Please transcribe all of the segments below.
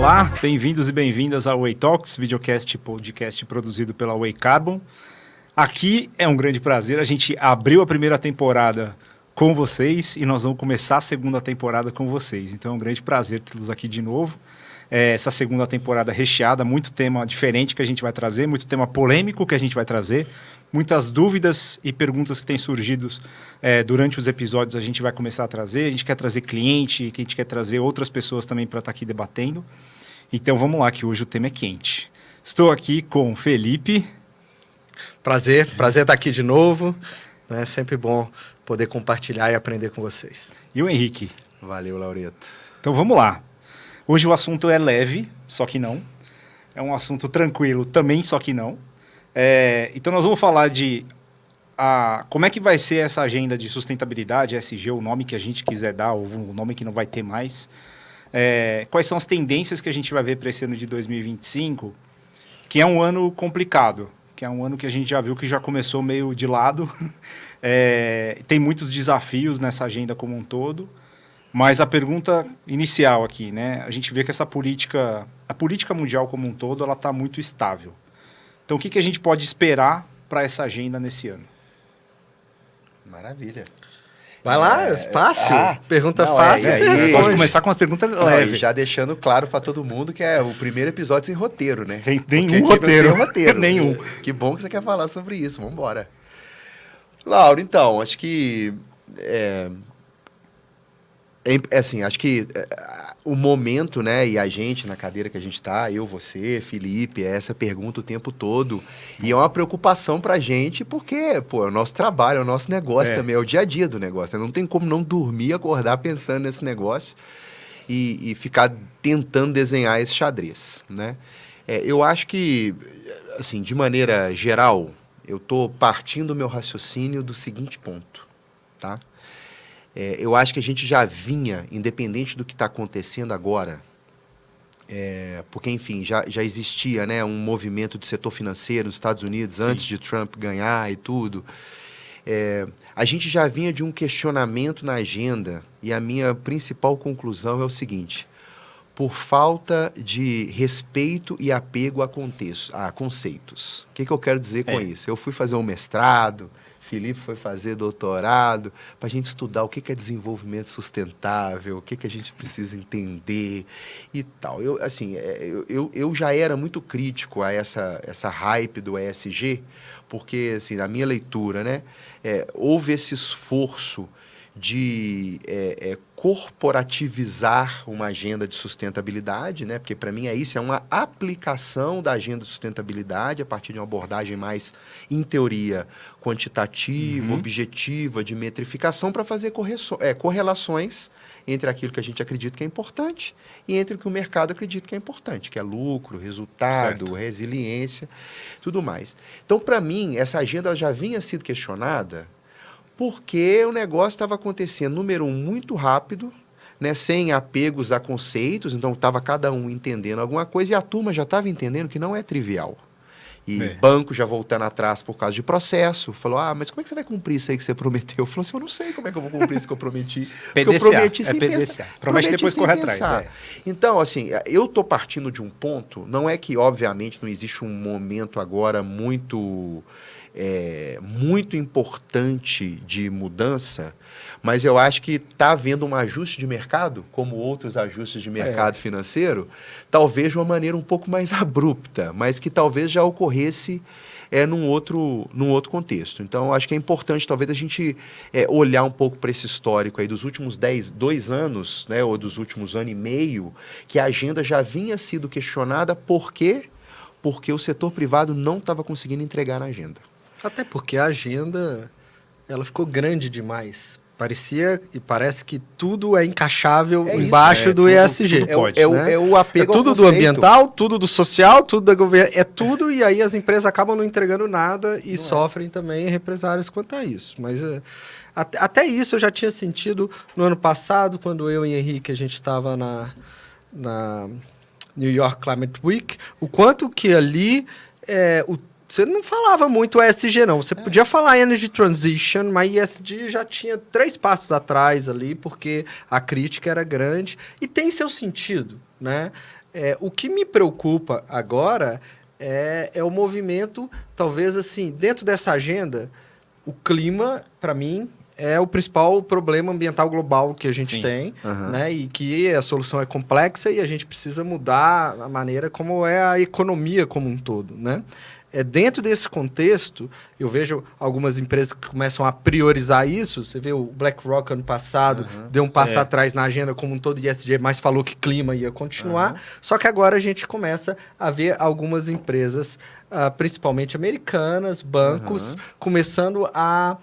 Olá, bem-vindos e bem-vindas ao Whey Talks, videocast e podcast produzido pela Whey Carbon. Aqui é um grande prazer, a gente abriu a primeira temporada com vocês e nós vamos começar a segunda temporada com vocês. Então é um grande prazer tê-los aqui de novo. Essa segunda temporada recheada, muito tema diferente que a gente vai trazer, muito tema polêmico que a gente vai trazer, muitas dúvidas e perguntas que têm surgido durante os episódios a gente vai começar a trazer. A gente quer trazer cliente, a gente quer trazer outras pessoas também para estar aqui debatendo. Então vamos lá, que hoje o tema é quente. Estou aqui com Felipe. Prazer estar aqui de novo. É sempre bom poder compartilhar e aprender com vocês. E o Henrique. Valeu, Laureto. Então vamos lá. Hoje o assunto é leve, só que não. É um assunto tranquilo, também, só que não. Então nós vamos falar de como é que vai ser essa agenda de sustentabilidade, ESG, o nome que a gente quiser dar, ou o nome que não vai ter mais. Quais são as tendências que a gente vai ver para esse ano de 2025, que é um ano complicado, que é um ano que a gente já viu que já começou meio de lado. Tem muitos desafios nessa agenda como um todo. Mas a pergunta inicial aqui, né? A gente vê que a política mundial como um todo, ela está muito estável. Então, o que a gente pode esperar para essa agenda nesse ano? Maravilha. Vai lá, fácil. Pergunta fácil. Você pode começar com as perguntas leves. Já deixando claro para todo mundo que é o primeiro episódio sem roteiro, né? Sem nenhum roteiro. Não tem roteiro. Nenhum. Que bom que você quer falar sobre isso. Vamos embora. Laura, então, acho que... acho que o momento, né, e a gente na cadeira que a gente está, eu, você, Felipe, essa pergunta o tempo todo, e é uma preocupação para a gente, porque, pô, é o nosso trabalho, é o nosso negócio também, é o dia a dia do negócio, né? Não tem como não dormir, acordar pensando nesse negócio e ficar tentando desenhar esse xadrez, né? Eu acho que, assim, de maneira geral, eu estou partindo do meu raciocínio do seguinte ponto, tá? Eu acho que a gente já vinha, independente do que está acontecendo agora, porque, enfim, já existia, né, um movimento do setor financeiro nos Estados Unidos, antes de Trump ganhar e tudo. A gente já vinha de um questionamento na agenda, e a minha principal conclusão é o seguinte: por falta de respeito e apego a conceitos. O que eu quero dizer com isso? Eu fui fazer um mestrado... Felipe foi fazer doutorado para a gente estudar o que é desenvolvimento sustentável, o que a gente precisa entender e tal. Eu já era muito crítico a essa hype do ESG, porque, assim, na minha leitura, né, houve esse esforço de corporativizar uma agenda de sustentabilidade, né? Porque, para mim, isso é uma aplicação da agenda de sustentabilidade a partir de uma abordagem mais, em teoria, quantitativa, objetiva, de metrificação, para fazer correlações entre aquilo que a gente acredita que é importante e entre o que o mercado acredita que é importante, que é lucro, resultado, resiliência, tudo mais. Então, para mim, essa agenda já vinha sido questionada porque o negócio estava acontecendo, número um, muito rápido, né, sem apegos a conceitos, então estava cada um entendendo alguma coisa, e a turma já estava entendendo que não é trivial. E banco já voltando atrás por causa de processo, falou, mas como é que você vai cumprir isso aí que você prometeu? Eu falei assim, eu não sei como é que eu vou cumprir isso que eu prometi. PDCA, eu prometi sem pensar. Promete depois correr atrás. Então, assim, eu estou partindo de um ponto, não é que, obviamente, não existe um momento agora muito importante de mudança, mas eu acho que está havendo um ajuste de mercado, como outros ajustes de mercado financeiro, talvez de uma maneira um pouco mais abrupta, mas que talvez já ocorresse num outro contexto. Então, acho que é importante, talvez, a gente olhar um pouco para esse histórico aí dos últimos 2 anos, né, ou dos últimos ano e meio, que a agenda já vinha sido questionada. Por quê? Porque o setor privado não estava conseguindo entregar na agenda. Até porque a agenda, ela ficou grande demais. Parecia e parece que tudo é encaixável embaixo do ESG. Tudo pode, né? O apego tudo do ambiental, tudo do social, tudo da governo. É tudo, e aí as empresas acabam não entregando nada e sofrem também represálias quanto a isso. Mas até isso eu já tinha sentido no ano passado, quando eu e Henrique, a gente estava na New York Climate Week, o quanto que ali você não falava muito ESG, não. Você podia falar Energy Transition, mas ESG já tinha 3 passos atrás ali, porque a crítica era grande. E tem seu sentido, né? O que me preocupa agora é o movimento, talvez assim, dentro dessa agenda, o clima, para mim, é o principal problema ambiental global que a gente tem, né? E que a solução é complexa e a gente precisa mudar a maneira como é a economia como um todo, né? Dentro desse contexto, eu vejo algumas empresas que começam a priorizar isso. Você vê o BlackRock ano passado, deu um passo atrás na agenda como um todo de ESG, mas falou que clima ia continuar. Só que agora a gente começa a ver algumas empresas, principalmente americanas, bancos, começando a...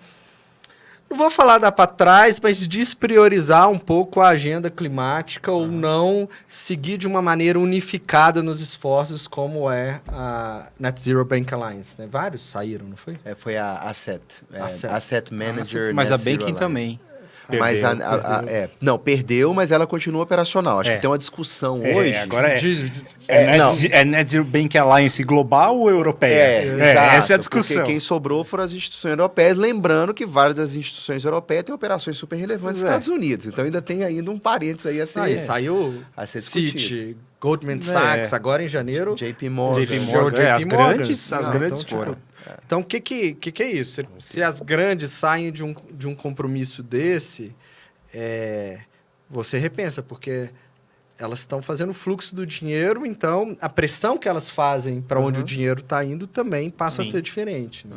Não vou falar dar para trás, mas despriorizar um pouco a agenda climática ou não seguir de uma maneira unificada nos esforços, como é a Net Zero Bank Alliance. Né? Vários saíram, não foi? Foi a Asset Manager. Mas Net a Zero Banking Alliance. também. Mas não, perdeu, mas ela continua operacional. Acho que tem uma discussão hoje. Agora Net Zero Bank Alliance global ou europeia? Exato, essa é a discussão. Porque quem sobrou foram as instituições europeias, lembrando que várias das instituições europeias têm operações super relevantes nos Estados Unidos. Então ainda tem um parênteses aí a ser, saiu a ser discutido. Citi, Goldman Sachs, agora em janeiro. JP Morgan. As grandes foram. Então, o que é isso? Se as grandes saem de um compromisso desse, você repensa, porque elas estão fazendo o fluxo do dinheiro, então a pressão que elas fazem para onde o dinheiro está indo também passa a ser diferente. Né?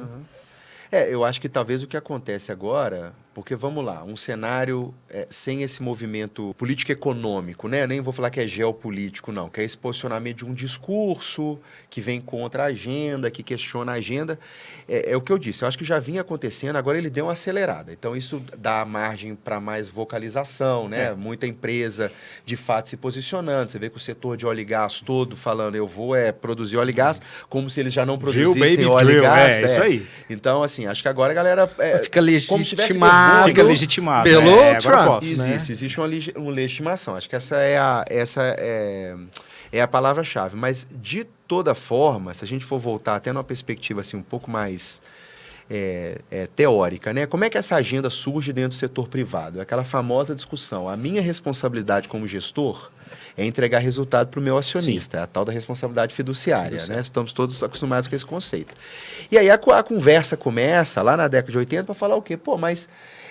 Eu acho que talvez o que acontece agora, porque vamos lá, um cenário sem esse movimento político-econômico, né? Nem vou falar que é geopolítico, não, que é esse posicionamento de um discurso que vem contra a agenda, que questiona a agenda. É o que eu disse, eu acho que já vinha acontecendo, agora ele deu uma acelerada. Então isso dá margem para mais vocalização, né? Muita empresa de fato se posicionando. Você vê que o setor de óleo e gás todo falando, eu vou produzir óleo e gás, como se eles já não produzissem óleo e gás. Isso aí. Então, assim, acho que agora a galera... fica legitimado. Fica legitimado. Pelo Trump. Existe uma legitimação. Acho que essa é a palavra-chave. Mas, de toda forma, se a gente for voltar até numa perspectiva assim, um pouco mais teórica, né? Como é que essa agenda surge dentro do setor privado? É aquela famosa discussão. A minha responsabilidade como gestor é entregar resultado para o meu acionista. É a tal da responsabilidade fiduciária. Né? Estamos todos acostumados com esse conceito. E aí a conversa começa, lá na década de 80, para falar o quê? Mas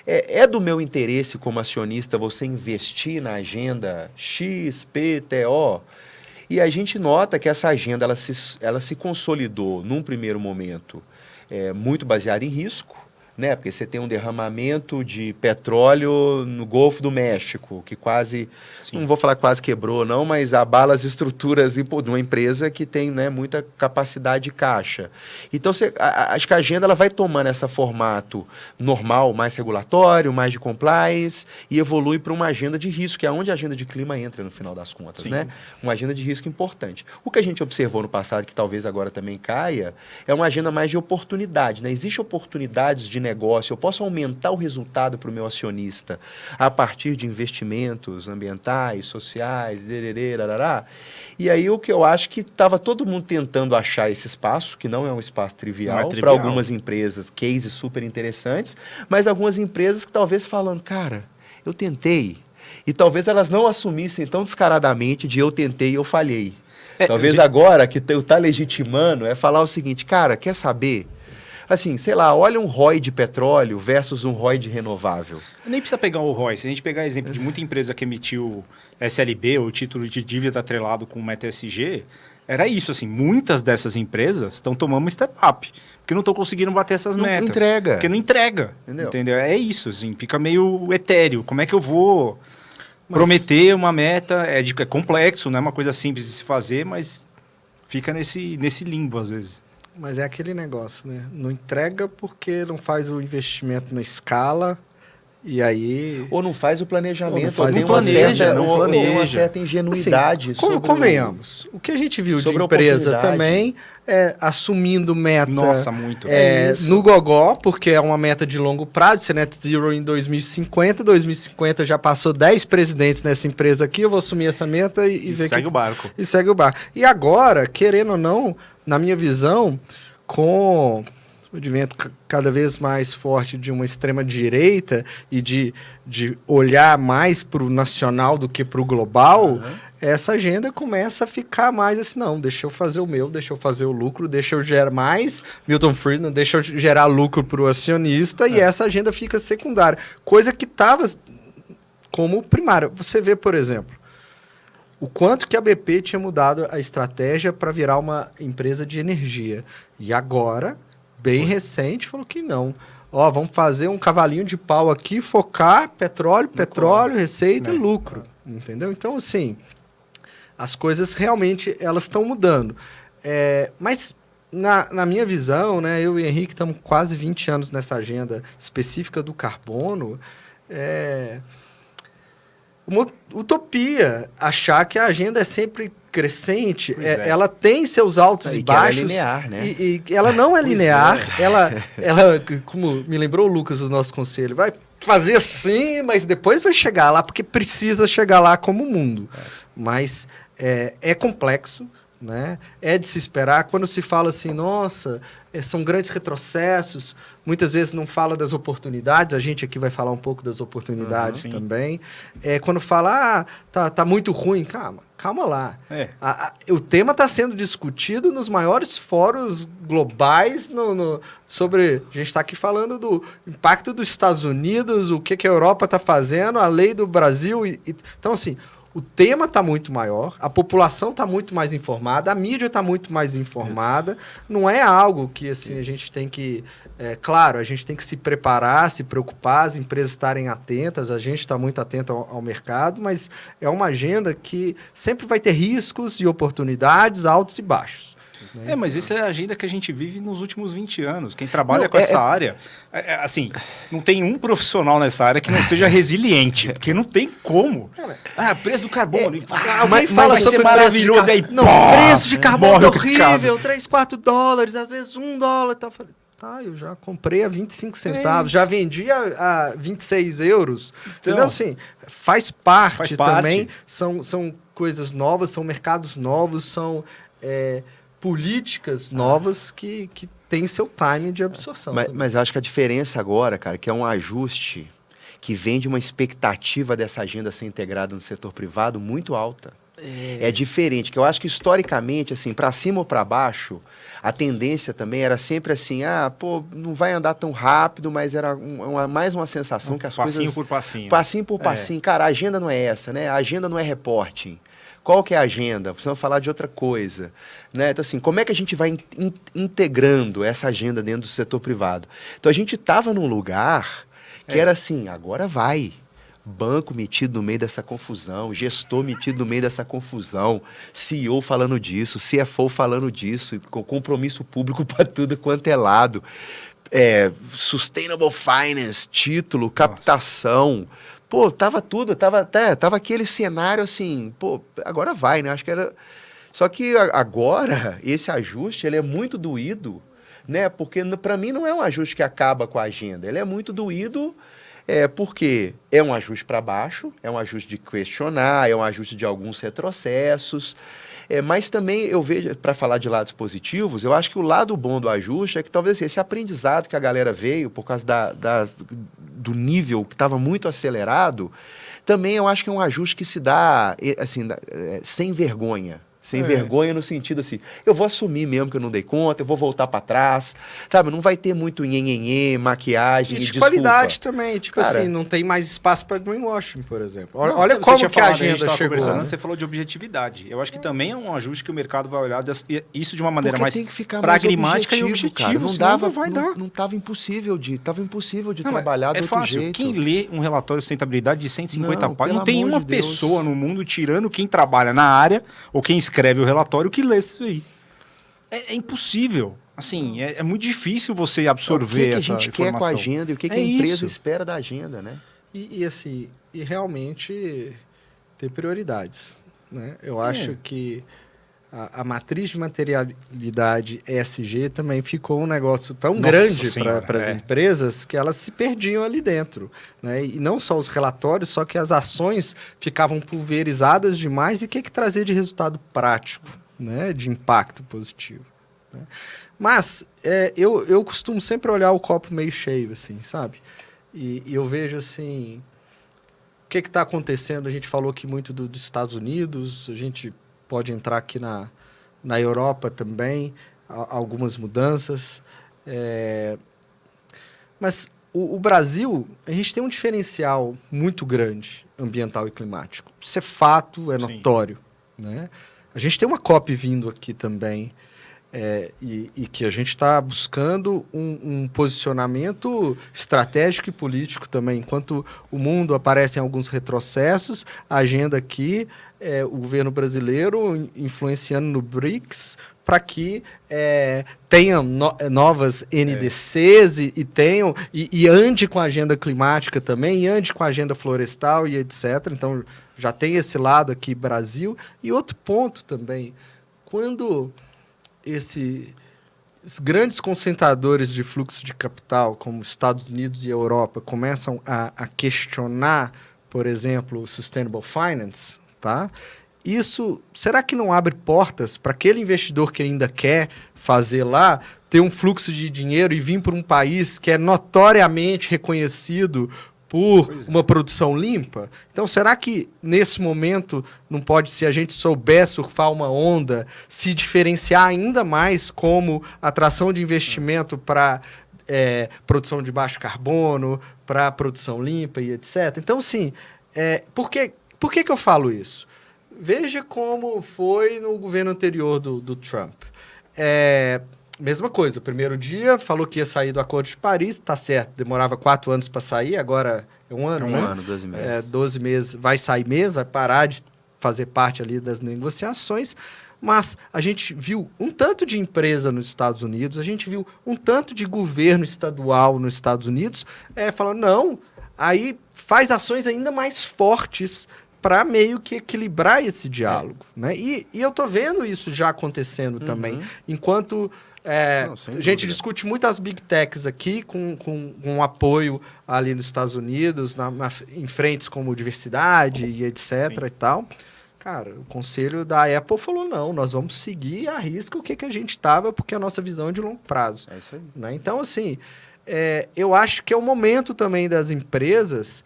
é do meu interesse como acionista você investir na agenda XPTO? E a gente nota que essa agenda ela se consolidou num primeiro momento muito baseada em risco, né? Porque você tem um derramamento de petróleo no Golfo do México, que quase, não vou falar quase quebrou não, mas abala as estruturas de uma empresa que tem, né, muita capacidade de caixa. Então, acho que a agenda ela vai tomando esse formato normal, mais regulatório, mais de compliance, e evolui para uma agenda de risco, que é onde a agenda de clima entra no final das contas. Né? Uma agenda de risco importante. O que a gente observou no passado, que talvez agora também caia, é uma agenda mais de oportunidade. Né? Existem oportunidades de negócio, eu posso aumentar o resultado para o meu acionista a partir de investimentos ambientais, sociais, e aí o que eu acho que estava todo mundo tentando achar esse espaço, que não é um espaço trivial, para algumas empresas, cases super interessantes, mas algumas empresas que talvez falando, cara, eu tentei, e talvez elas não assumissem tão descaradamente de eu tentei e eu falhei. Talvez agora que está legitimando é falar o seguinte, cara, quer saber? Assim, sei lá, olha um ROI de petróleo versus um ROI de renovável. Nem precisa pegar o ROI. Se a gente pegar exemplo de muita empresa que emitiu SLB, ou título de dívida atrelado com meta ESG, era isso, assim, muitas dessas empresas estão tomando um step up, porque não estão conseguindo bater essas metas. Não entrega. Porque não entrega, entendeu? É isso, assim, fica meio etéreo. Como é que eu vou prometer uma meta? É complexo, não é uma coisa simples de se fazer, mas fica nesse limbo às vezes. Mas é aquele negócio, né? Não entrega porque não faz o investimento na escala e aí... Ou não faz o planejamento. Não planeja. Uma certa ingenuidade. Assim, convenhamos. O que a gente viu de empresa também assumindo meta... Nossa, muito. No gogó, porque é uma meta de longo prazo, ser net zero em 2050. 2050 já passou 10 presidentes nessa empresa aqui, eu vou assumir essa meta e ver segue o barco. E segue o barco. E agora, querendo ou não, na minha visão, com o advento cada vez mais forte de uma extrema-direita e de olhar mais para o nacional do que para o global, essa agenda começa a ficar mais assim, não, deixa eu fazer o meu, deixa eu fazer o lucro, deixa eu gerar mais Milton Friedman, deixa eu gerar lucro para o acionista, e essa agenda fica secundária. Coisa que estava como primária. Você vê, por exemplo, o quanto que a BP tinha mudado a estratégia para virar uma empresa de energia. E agora, bem recente, falou que não. Ó, vamos fazer um cavalinho de pau aqui, focar petróleo, receita, lucro. Entendeu? Então, assim, as coisas realmente elas estão mudando. Mas, na minha visão, né, eu e o Henrique estamos quase 20 anos nessa agenda específica do carbono. Uma utopia achar que a agenda é sempre crescente. Ela tem seus altos e baixos. Ela é linear, né? E ela não é linear. Ela, como me lembrou o Lucas do nosso conselho, vai fazer assim, mas depois vai chegar lá, porque precisa chegar lá como mundo. Mas é complexo. Né? É de se esperar. Quando se fala assim, nossa, são grandes retrocessos, muitas vezes não fala das oportunidades, a gente aqui vai falar um pouco das oportunidades também. Quando fala, tá muito ruim, calma lá. O tema está sendo discutido nos maiores fóruns globais sobre... A gente está aqui falando do impacto dos Estados Unidos, o que a Europa está fazendo, a lei do Brasil. Então, assim... O tema está muito maior, a população está muito mais informada, a mídia está muito mais informada. Isso. Não é algo que assim, a gente tem que... claro, a gente tem que se preparar, se preocupar, as empresas estarem atentas, a gente está muito atento ao mercado, mas é uma agenda que sempre vai ter riscos e oportunidades altos e baixos. Mas essa é a agenda que a gente vive nos últimos 20 anos. Quem trabalha com essa área... assim, não tem um profissional nessa área que não seja resiliente, porque não tem como. Preço do carbono. Alguém fala sobre maravilhoso aí. Não, preço de carbono é horrível, 3, 4 dólares, às vezes $1. Então eu falei, eu já comprei a 25 centavos, já vendi a 26 euros. Então, entendeu? Assim, faz parte também. São coisas novas, são mercados novos, são... políticas novas que têm seu time de absorção. Mas acho que a diferença agora, cara, que é um ajuste que vem de uma expectativa dessa agenda ser integrada no setor privado muito alta. É diferente, que eu acho que historicamente, assim, para cima ou para baixo, a tendência também era sempre assim, não vai andar tão rápido, mas era mais uma sensação que as coisas... Passinho por passinho. Passinho por passinho. Cara, a agenda não é essa, né? A agenda não é reporting. Qual que é a agenda? Precisamos falar de outra coisa. Né? Então, assim, como é que a gente vai integrando essa agenda dentro do setor privado? Então, a gente estava num lugar que era assim, agora vai. Banco metido no meio dessa confusão, gestor metido no meio dessa confusão, CEO falando disso, CFO falando disso, com compromisso público para tudo quanto é lado. Sustainable Finance, título, captação... Pô, tava tudo, tava aquele cenário assim, agora vai, né? Acho que era... Só que agora, esse ajuste, ele é muito doído, né? Porque para mim não é um ajuste que acaba com a agenda, ele é muito doído, porque é um ajuste para baixo, é um ajuste de questionar, é um ajuste de alguns retrocessos, mas também eu vejo, para falar de lados positivos, eu acho que o lado bom do ajuste é que talvez esse aprendizado que a galera veio por causa do nível que estava muito acelerado, também eu acho que é um ajuste que se dá assim, sem vergonha. Sem vergonha no sentido assim, eu vou assumir mesmo que eu não dei conta, eu vou voltar para trás, sabe? Não vai ter muito nhenhenhê, maquiagem e de qualidade também, tipo assim, não tem mais espaço para greenwashing, por exemplo. Olha como que a agenda chegou. Você falou de objetividade. Eu acho que também é um ajuste que o mercado vai olhar isso de uma maneira mais pragmática e objetiva. Não estava impossível de trabalhar do outro jeito. Quem lê um relatório de sustentabilidade de 150 páginas, não tem uma pessoa no mundo tirando quem trabalha na área ou quem escreve o relatório que lê isso aí. É impossível. Assim, é muito difícil você absorver essa informação. O que a gente quer com a agenda e o que a empresa espera da agenda, né? E realmente ter prioridades, né? Eu acho que a matriz de materialidade ESG também ficou um negócio tão grande para as empresas que elas se perdiam ali dentro, né? E não só os relatórios, só que as ações ficavam pulverizadas demais e o que trazia de resultado prático, né? De impacto positivo. né? Mas eu costumo sempre olhar o copo meio cheio, assim, sabe? E eu vejo, assim, o que está acontecendo. A gente falou aqui muito dos Estados Unidos, a gente pode entrar aqui na Europa também, algumas mudanças. Mas o Brasil, a gente tem um diferencial muito grande ambiental e climático. Isso é fato, é notório, né? A gente tem uma COP vindo aqui também, e que a gente está buscando um posicionamento estratégico e político também. Enquanto o mundo aparece em alguns retrocessos, a agenda aqui, o governo brasileiro influenciando no BRICS para que tenham novas NDCs e ande com a agenda climática também, e ande com a agenda florestal e etc. Então, já tem esse lado aqui, Brasil. E outro ponto também, quando esses grandes concentradores de fluxo de capital, como os Estados Unidos e a Europa, começam a questionar, por exemplo, o Sustainable Finance, tá? Isso, será que não abre portas para aquele investidor que ainda quer fazer lá, ter um fluxo de dinheiro e vir para um país que é notoriamente reconhecido por uma produção limpa? Então, será que nesse momento não pode, se a gente souber surfar uma onda, se diferenciar ainda mais como atração de investimento para produção de baixo carbono, para produção limpa e etc? Então, assim, por que eu falo isso? Veja como foi no governo anterior do Trump. Mesma coisa, primeiro dia falou que ia sair do Acordo de Paris, tá certo, demorava 4 anos para sair, agora é 1 ano, né? 1 ano, 12 meses. 12 meses, vai sair mesmo, vai parar de fazer parte ali das negociações, mas a gente viu um tanto de empresa nos Estados Unidos, a gente viu um tanto de governo estadual nos Estados Unidos falando, não, aí faz ações ainda mais fortes para meio que equilibrar esse diálogo, né? E eu tô vendo isso já acontecendo também. Enquanto a gente discute muito as big techs aqui, com um apoio ali nos Estados Unidos, em frentes como diversidade e etc. e tal. Cara, o conselho da Apple falou, não, nós vamos seguir à risca o que a gente estava, porque a nossa visão é de longo prazo. É isso aí. Né? Então, assim, eu acho que é o momento também das empresas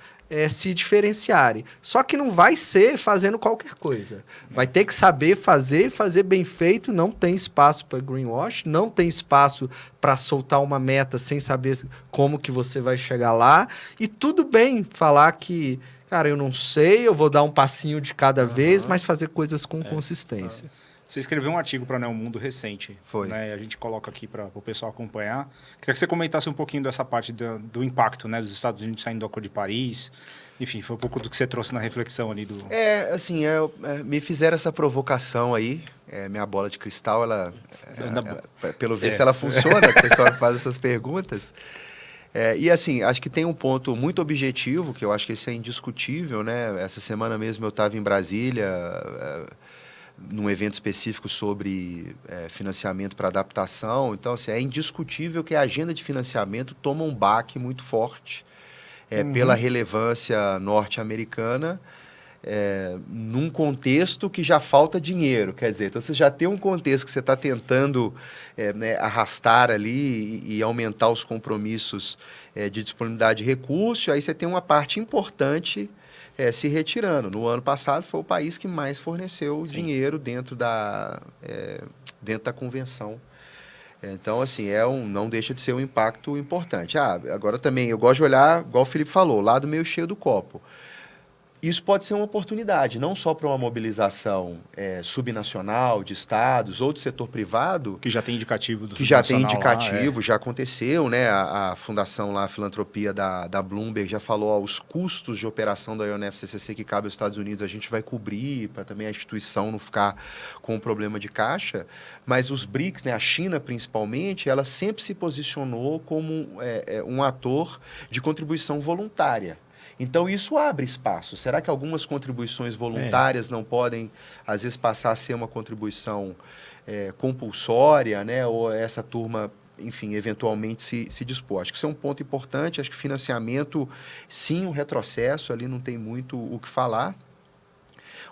se diferenciarem. Só que não vai ser fazendo qualquer coisa. Vai ter que saber fazer e fazer bem feito. Não tem espaço para greenwash, não tem espaço para soltar uma meta sem saber como que você vai chegar lá. E tudo bem falar que, cara, eu não sei, eu vou dar um passinho de cada vez, mas fazer coisas com consistência. Você escreveu um artigo para o Mundo recente. Foi. Né? A gente coloca aqui para o pessoal acompanhar. Queria que você comentasse um pouquinho dessa parte do impacto, né, dos Estados Unidos saindo do Acordo de Paris. Enfim, foi um pouco do que você trouxe na reflexão ali do... Assim, me fizeram essa provocação aí. Minha bola de cristal, pelo visto, ela funciona. O pessoal faz essas perguntas. E assim, acho que tem um ponto muito objetivo, que eu acho que isso é indiscutível, né? Essa semana mesmo eu estava em Brasília... num evento específico sobre financiamento para adaptação. Então, assim, é indiscutível que a agenda de financiamento toma um baque muito forte pela relevância norte-americana num contexto que já falta dinheiro. Quer dizer, então você já tem um contexto que você está tentando arrastar ali e aumentar os compromissos de disponibilidade de recursos, aí você tem uma parte importante se retirando. No ano passado foi o país que mais forneceu dinheiro dentro da convenção. Então, assim, não deixa de ser um impacto importante. Agora também, eu gosto de olhar, igual o Felipe falou, o lado meio cheio do copo. Isso pode ser uma oportunidade, não só para uma mobilização subnacional, de estados ou do setor privado. Que já tem indicativo do que já tem indicativo, lá, já aconteceu, né? A fundação lá, a filantropia da Bloomberg já falou, os custos de operação da UNFCCC que cabe aos Estados Unidos, a gente vai cobrir, para também a instituição não ficar com um problema de caixa. Mas os BRICS, né, a China principalmente, ela sempre se posicionou como um ator de contribuição voluntária. Então, isso abre espaço. Será que algumas contribuições voluntárias não podem, às vezes, passar a ser uma contribuição compulsória, né? Ou essa turma, enfim, eventualmente se dispor? Acho que isso é um ponto importante. Acho que financiamento, sim, um retrocesso, ali não tem muito o que falar.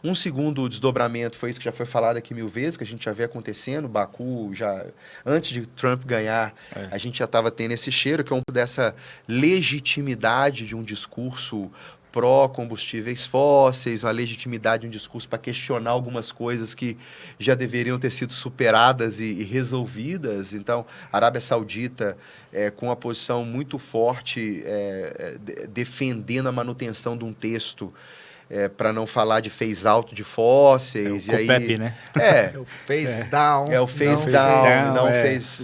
Um segundo desdobramento foi isso que já foi falado aqui 1000 vezes, que a gente já vê acontecendo. Baku, já antes de Trump ganhar, a gente já estava tendo esse cheiro, que é um dessa legitimidade de um discurso pró-combustíveis fósseis, a legitimidade de um discurso para questionar algumas coisas que já deveriam ter sido superadas e resolvidas. Então, a Arábia Saudita, com uma posição muito forte, defendendo a manutenção de um texto, para não falar de phase-out de fósseis. É o COPEP, né? É o phase-down. É o phase-down, não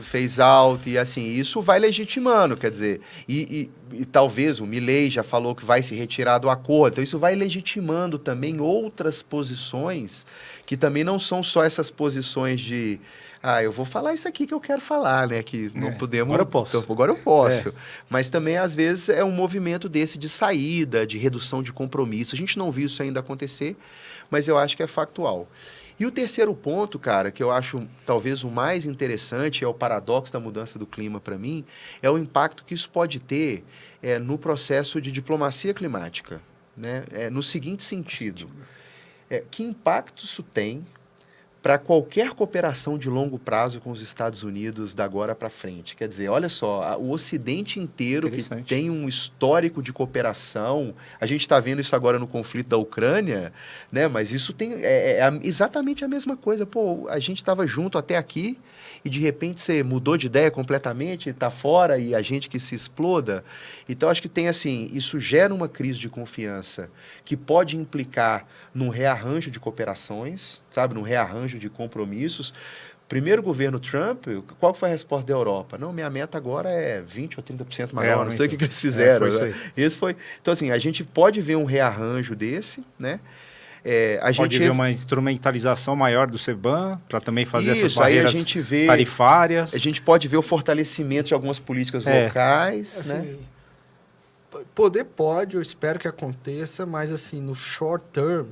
phase-out. E assim, isso vai legitimando, quer dizer... E talvez o Milei já falou que vai se retirar do acordo. Então, isso vai legitimando também outras posições que também não são só essas posições de... eu vou falar isso aqui que eu quero falar, né? Que não podemos... Agora eu posso. Então, agora eu posso. Mas também, às vezes, é um movimento desse de saída, de redução de compromisso. A gente não viu isso ainda acontecer, mas eu acho que é factual. E o terceiro ponto, cara, que eu acho talvez o mais interessante, é o paradoxo da mudança do clima para mim, é o impacto que isso pode ter no processo de diplomacia climática. Né? No seguinte sentido, que impacto isso tem para qualquer cooperação de longo prazo com os Estados Unidos da agora para frente? Quer dizer, olha só, o Ocidente inteiro que tem um histórico de cooperação, a gente está vendo isso agora no conflito da Ucrânia, né? Mas isso é exatamente a mesma coisa. Pô, a gente estava junto até aqui e de repente você mudou de ideia completamente, está fora e a gente que se exploda. Então, acho que tem assim, isso gera uma crise de confiança que pode implicar num rearranjo de cooperações, sabe, num rearranjo de compromissos. Primeiro governo Trump, qual foi a resposta da Europa? Não, minha meta agora é 20% ou 30% maior, não sei o que eles fizeram. Esse foi. Então, assim, a gente pode ver um rearranjo desse, né? Pode ver uma instrumentalização maior do CBAM para também fazer essas barreiras tarifárias. A gente pode ver o fortalecimento de algumas políticas locais. Assim, né? Pode, eu espero que aconteça, mas assim, no short term,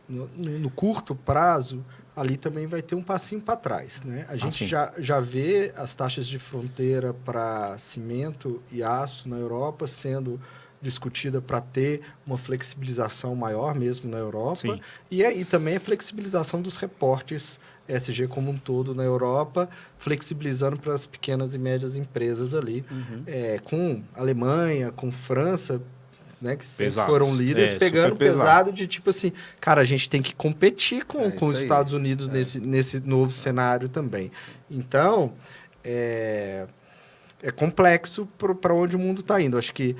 no curto prazo, ali também vai ter um passinho para trás. Né? A gente já vê as taxas de fronteira para cimento e aço na Europa sendo discutida para ter uma flexibilização maior mesmo na Europa. Sim. E também a flexibilização dos reportes ESG como um todo na Europa, flexibilizando para as pequenas e médias empresas ali, com Alemanha, com França, né, que sempre foram líderes, pegando pesado de tipo assim, cara, a gente tem que competir com os Estados Unidos nesse novo cenário também. Então, é complexo para onde o mundo está indo. Acho que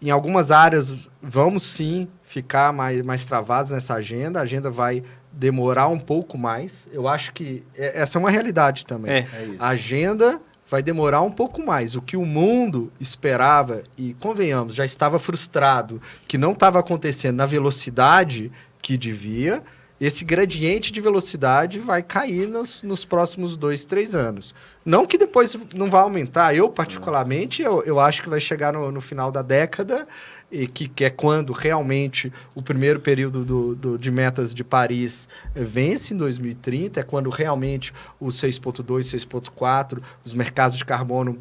em algumas áreas vamos sim ficar mais travados nessa agenda. A agenda vai demorar um pouco mais. Eu acho que essa é uma realidade também. A agenda vai demorar um pouco mais. O que o mundo esperava, e convenhamos, já estava frustrado, que não estava acontecendo na velocidade que devia, esse gradiente de velocidade vai cair nos próximos 2, 3 anos. Não que depois não vá aumentar. Eu, particularmente, eu acho que vai chegar no final da década, e que é quando realmente o primeiro período de metas de Paris vence, em 2030, é quando realmente os 6.2, 6.4, os mercados de carbono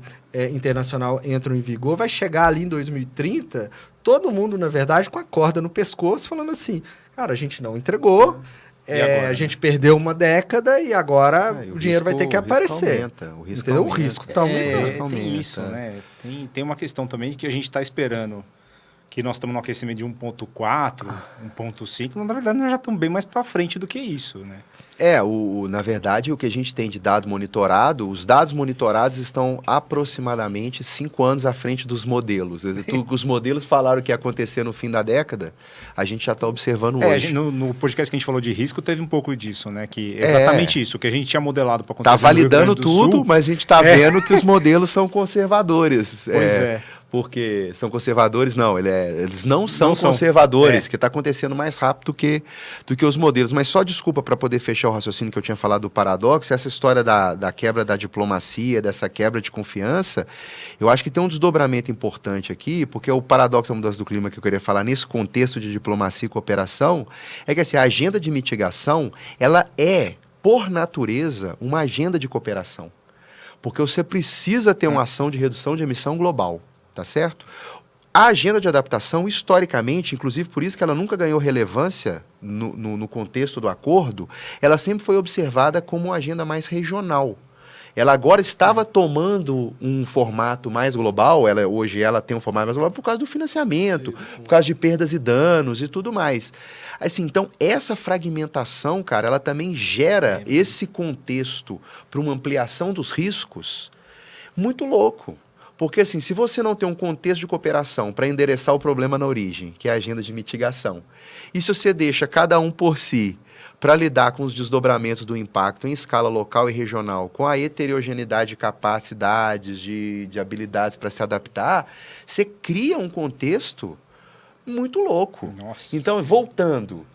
internacional entram em vigor. Vai chegar ali em 2030, todo mundo, na verdade, com a corda no pescoço, falando assim, cara, a gente não entregou, agora, a gente perdeu uma década e agora o dinheiro vai ter que aparecer. O risco está aumentando. Tem isso, né? Tem uma questão também que a gente está esperando, que nós estamos no aquecimento de 1.4, 1.5, na verdade nós já estamos bem mais para frente do que isso, né? Na verdade, o que a gente tem de dado monitorado, os dados monitorados estão aproximadamente 5 anos à frente dos modelos. Os modelos falaram que ia acontecer no fim da década, a gente já está observando hoje. No podcast que a gente falou de risco, teve um pouco disso, né? Que exatamente isso, que a gente tinha modelado para acontecer. Está validando tudo, mas a gente está vendo que os modelos são conservadores. Pois é. Porque são conservadores, não, eles não são conservadores, que está acontecendo mais rápido do que os modelos. Mas só desculpa para poder fechar o raciocínio que eu tinha falado do paradoxo, essa história da quebra da diplomacia, dessa quebra de confiança, eu acho que tem um desdobramento importante aqui, porque o paradoxo da mudança do clima que eu queria falar nesse contexto de diplomacia e cooperação, é que assim, a agenda de mitigação, ela é, por natureza, uma agenda de cooperação. Porque você precisa ter uma ação de redução de emissão global. Tá certo? A agenda de adaptação, historicamente, inclusive por isso que ela nunca ganhou relevância no contexto do acordo, ela sempre foi observada como uma agenda mais regional. Ela agora estava tomando um formato mais global, hoje ela tem um formato mais global por causa do financiamento, por causa de perdas e danos e tudo mais. Assim, então, essa fragmentação, cara, ela também gera esse contexto para uma ampliação dos riscos muito louco. Porque, assim, se você não tem um contexto de cooperação para endereçar o problema na origem, que é a agenda de mitigação, e se você deixa cada um por si para lidar com os desdobramentos do impacto em escala local e regional, com a heterogeneidade de capacidades, de habilidades para se adaptar, você cria um contexto muito louco. Nossa. Então, voltando,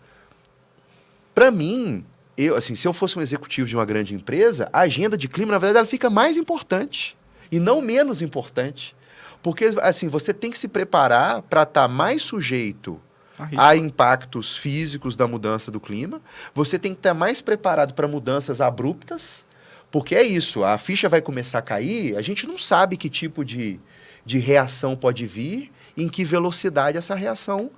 para mim, se eu fosse um executivo de uma grande empresa, a agenda de clima, na verdade, ela fica mais importante e não menos importante. Porque, assim, você tem que se preparar para estar mais sujeito a impactos físicos da mudança do clima. Você tem que estar mais preparado para mudanças abruptas, porque é isso, a ficha vai começar a cair, a gente não sabe que tipo de reação pode vir, em que velocidade essa reação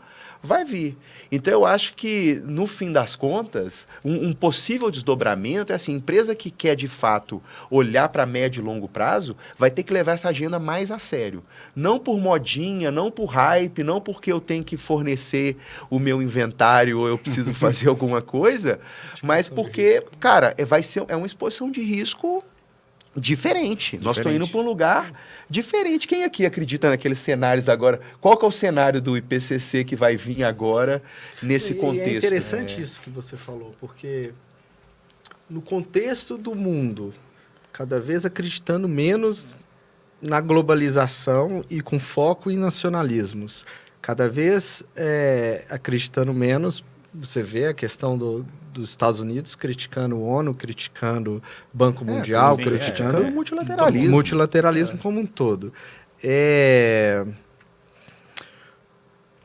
vai vir. Então, eu acho que, no fim das contas, um possível desdobramento é assim, a empresa que quer, de fato, olhar para médio e longo prazo, vai ter que levar essa agenda mais a sério. Não por modinha, não por hype, não porque eu tenho que fornecer o meu inventário ou eu preciso fazer alguma coisa, mas porque, cara, é uma exposição de risco diferente. Nós estamos indo para um lugar diferente. Quem aqui acredita naqueles cenários agora? Qual que é o cenário do IPCC que vai vir agora nesse contexto? É interessante isso que você falou, porque no contexto do mundo, cada vez acreditando menos na globalização e com foco em nacionalismos, cada vez acreditando menos, você vê a questão dos Estados Unidos criticando o ONU, criticando o Banco Mundial, criticando o multilateralismo. O multilateralismo como um todo.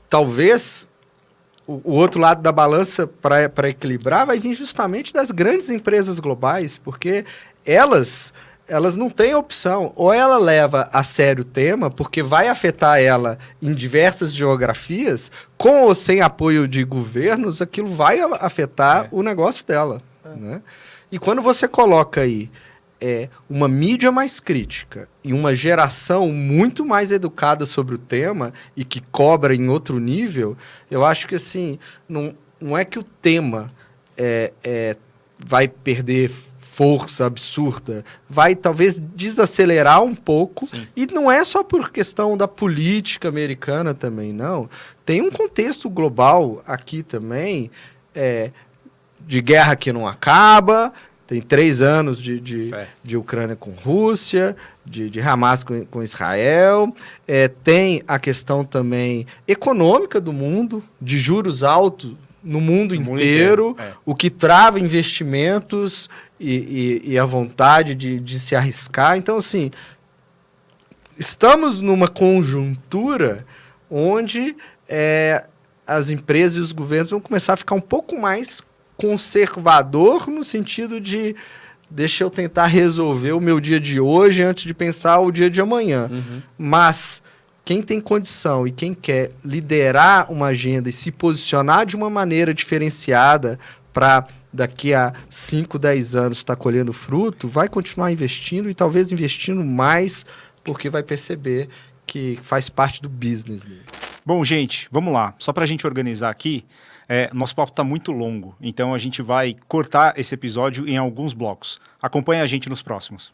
Talvez o outro lado da balança para equilibrar vai vir justamente das grandes empresas globais, porque elas não têm opção. Ou ela leva a sério o tema, porque vai afetar ela em diversas geografias, com ou sem apoio de governos, aquilo vai afetar o negócio dela. Né? E quando você coloca aí uma mídia mais crítica e uma geração muito mais educada sobre o tema e que cobra em outro nível, eu acho que assim, não é que o tema vai perder força absurda, vai talvez desacelerar um pouco. Sim. E não é só por questão da política americana também, não. Tem um contexto global aqui também, de guerra que não acaba, tem 3 anos de Ucrânia com Rússia, de Hamas com Israel, tem a questão também econômica do mundo, de juros altos no mundo inteiro, o que trava investimentos e a vontade de se arriscar. Então, assim, estamos numa conjuntura onde as empresas e os governos vão começar a ficar um pouco mais conservador no sentido de deixa eu tentar resolver o meu dia de hoje antes de pensar o dia de amanhã. Uhum. Mas quem tem condição e quem quer liderar uma agenda e se posicionar de uma maneira diferenciada para daqui a 5, 10 anos estar colhendo fruto, vai continuar investindo e talvez investindo mais, porque vai perceber que faz parte do business dele. Bom, gente, vamos lá. Só para a gente organizar aqui, nosso papo está muito longo, então a gente vai cortar esse episódio em alguns blocos. Acompanhe a gente nos próximos.